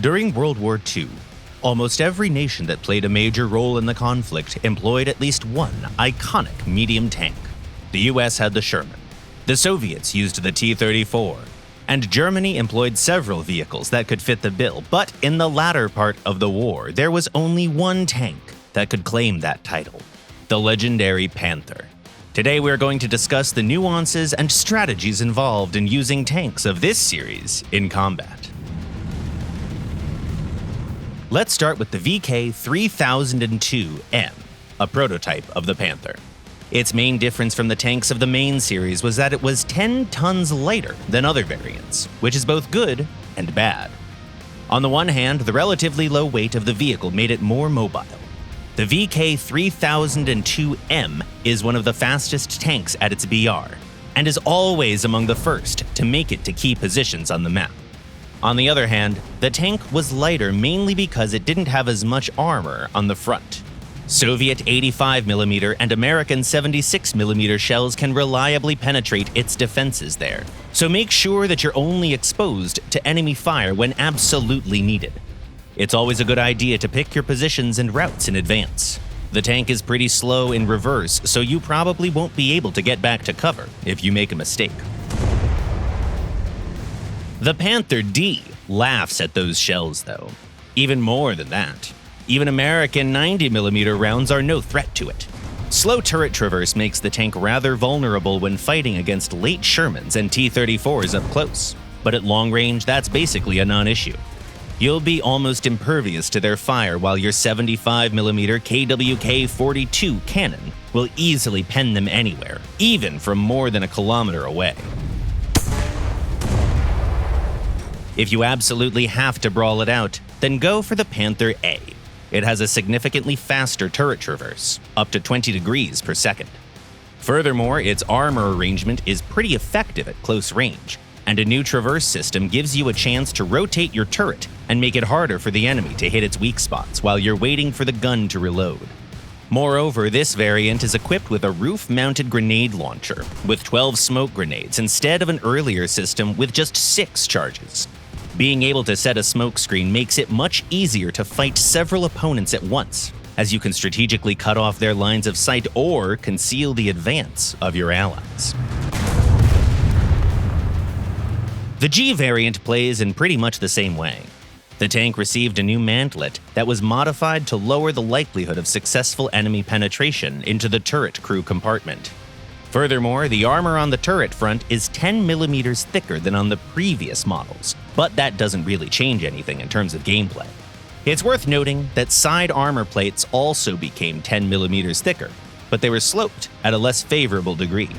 During World War II, almost every nation that played a major role in the conflict employed at least one iconic medium tank. The US had the Sherman, the Soviets used the T-34, and Germany employed several vehicles that could fit the bill, but in the latter part of the war, there was only one tank that could claim that title, the legendary Panther. Today we're going to discuss the nuances and strategies involved in using tanks of this series in combat. Let's start with the VK3002M, a prototype of the Panther. Its main difference from the tanks of the main series was that it was 10 tons lighter than other variants, which is both good and bad. On the one hand, the relatively low weight of the vehicle made it more mobile. The VK3002M is one of the fastest tanks at its BR, and is always among the first to make it to key positions on the map. On the other hand, the tank was lighter mainly because it didn't have as much armor on the front. Soviet 85mm and American 76mm shells can reliably penetrate its defenses there, so make sure that you're only exposed to enemy fire when absolutely needed. It's always a good idea to pick your positions and routes in advance. The tank is pretty slow in reverse, so you probably won't be able to get back to cover if you make a mistake. The Panther D laughs at those shells, though. Even more than that. Even American 90mm rounds are no threat to it. Slow turret traverse makes the tank rather vulnerable when fighting against late Shermans and T-34s up close, but at long range that's basically a non-issue. You'll be almost impervious to their fire while your 75mm KWK-42 cannon will easily pen them anywhere, even from more than a kilometer away. If you absolutely have to brawl it out, then go for the Panther A. It has a significantly faster turret traverse, up to 20 degrees per second. Furthermore, its armor arrangement is pretty effective at close range, and a new traverse system gives you a chance to rotate your turret and make it harder for the enemy to hit its weak spots while you're waiting for the gun to reload. Moreover, this variant is equipped with a roof-mounted grenade launcher, with 12 smoke grenades instead of an earlier system with just 6 charges. Being able to set a smoke screen makes it much easier to fight several opponents at once, as you can strategically cut off their lines of sight or conceal the advance of your allies. The G variant plays in pretty much the same way. The tank received a new mantlet that was modified to lower the likelihood of successful enemy penetration into the turret crew compartment. Furthermore, the armor on the turret front is 10mm thicker than on the previous models, but that doesn't really change anything in terms of gameplay. It's worth noting that side armor plates also became 10mm thicker, but they were sloped at a less favorable degree.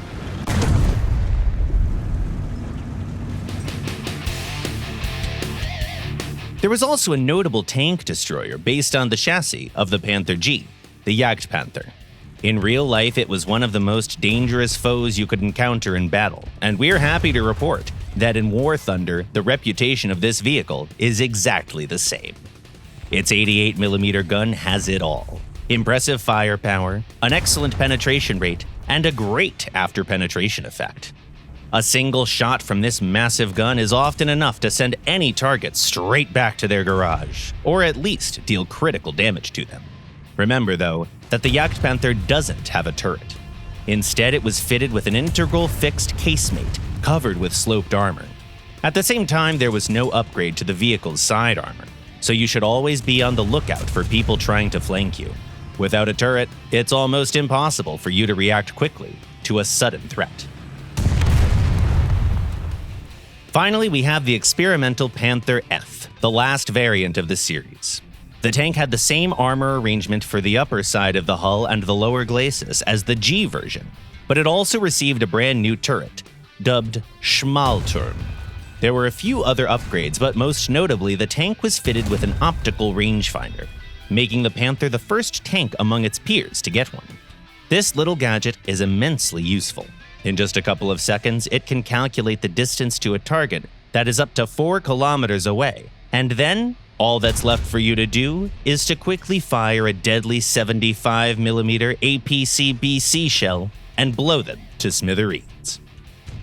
There was also a notable tank destroyer based on the chassis of the Panther G, the Jagdpanther. In real life, it was one of the most dangerous foes you could encounter in battle, and we're happy to report that in War Thunder, the reputation of this vehicle is exactly the same. Its 88mm gun has it all: impressive firepower, an excellent penetration rate, and a great after-penetration effect. A single shot from this massive gun is often enough to send any target straight back to their garage, or at least deal critical damage to them. Remember, though, that the Jagdpanther doesn't have a turret. Instead, it was fitted with an integral fixed casemate covered with sloped armor. At the same time, there was no upgrade to the vehicle's side armor, so you should always be on the lookout for people trying to flank you. Without a turret, it's almost impossible for you to react quickly to a sudden threat. Finally, we have the experimental Panther F, the last variant of the series. The tank had the same armor arrangement for the upper side of the hull and the lower glacis as the G version, but it also received a brand new turret, dubbed Schmalturm. There were a few other upgrades, but most notably the tank was fitted with an optical rangefinder, making the Panther the first tank among its peers to get one. This little gadget is immensely useful. In just a couple of seconds, it can calculate the distance to a target that is up to 4 kilometers away, and then all that's left for you to do is to quickly fire a deadly 75mm APC-BC shell and blow them to smithereens.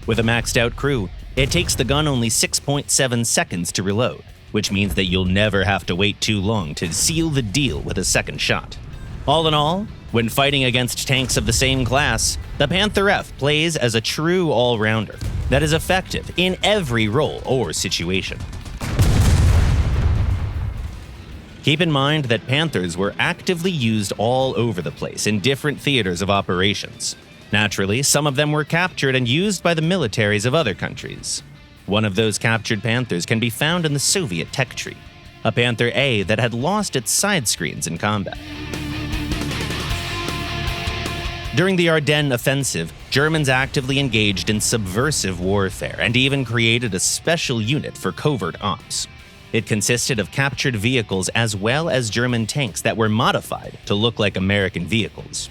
With a maxed out crew, it takes the gun only 6.7 seconds to reload, which means that you'll never have to wait too long to seal the deal with a second shot. All in all, when fighting against tanks of the same class, the Panther F plays as a true all-rounder that is effective in every role or situation. Keep in mind that Panthers were actively used all over the place in different theaters of operations. Naturally, some of them were captured and used by the militaries of other countries. One of those captured Panthers can be found in the Soviet tech tree, a Panther A that had lost its side screens in combat. During the Ardennes offensive, Germans actively engaged in subversive warfare and even created a special unit for covert ops. It consisted of captured vehicles as well as German tanks that were modified to look like American vehicles.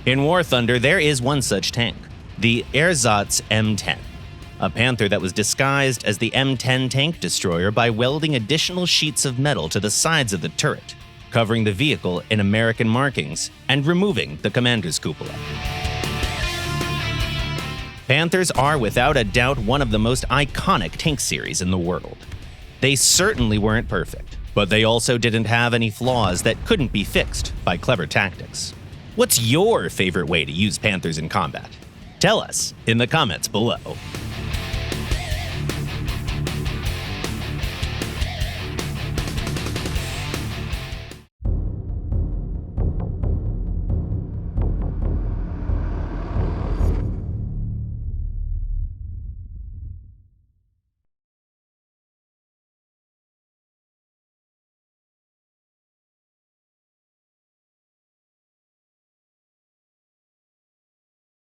In War Thunder, there is one such tank, the Ersatz M10, a Panther that was disguised as the M10 tank destroyer by welding additional sheets of metal to the sides of the turret, covering the vehicle in American markings and removing the commander's cupola. Panthers are without a doubt one of the most iconic tank series in the world. They certainly weren't perfect, but they also didn't have any flaws that couldn't be fixed by clever tactics. What's your favorite way to use Panthers in combat? Tell us in the comments below.